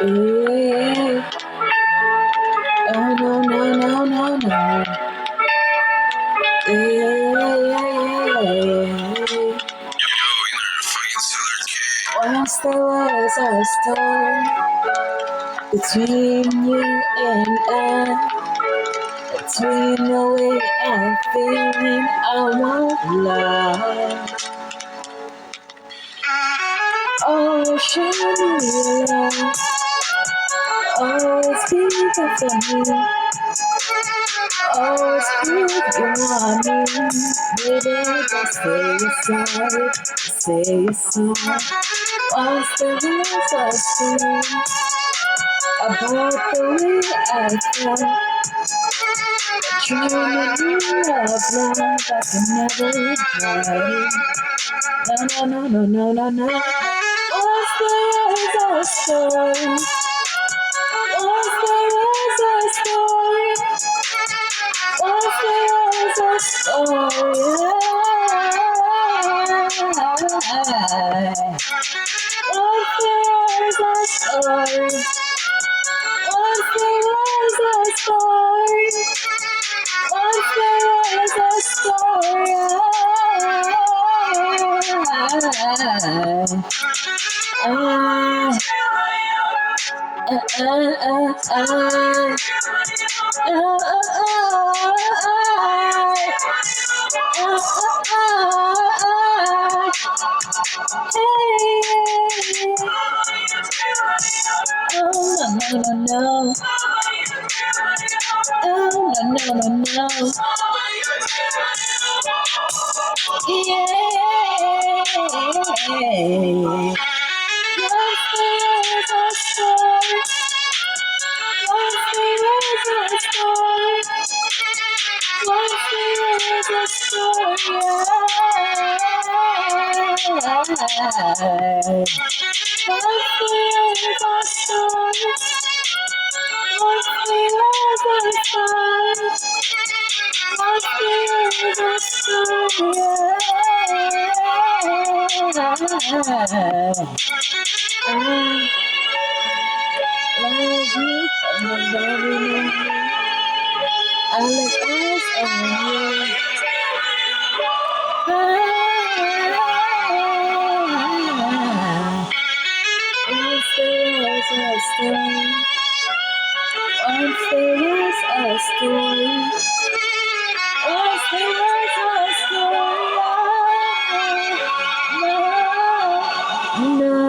Yeah. Oh no no no no no. Yeah. Once there was a storm between you and I. Between the way I'm feeling, I won't lie. Oh, show me your love. Always be there for me. Always prove you want me. Baby, just say you're sorry. Say you're sorry. Once the words are seen about the way I felt. Dreaming of love I can never buy. No, no, no, no, no, no, no. Once there was a story. Once there was a story. Once there was a story. Once there was a story. Once there was a story. Once there was a story. Oh no no no no. Oh no no no no. Yeah. Once there was a story. Once there was a story. Once there was a story. Once there was a story. Once there was a story. Once there was a story. I love you from the very beginning. I let eyes on you. Once there was a story. Once there was a story. Once there was a story. No, no.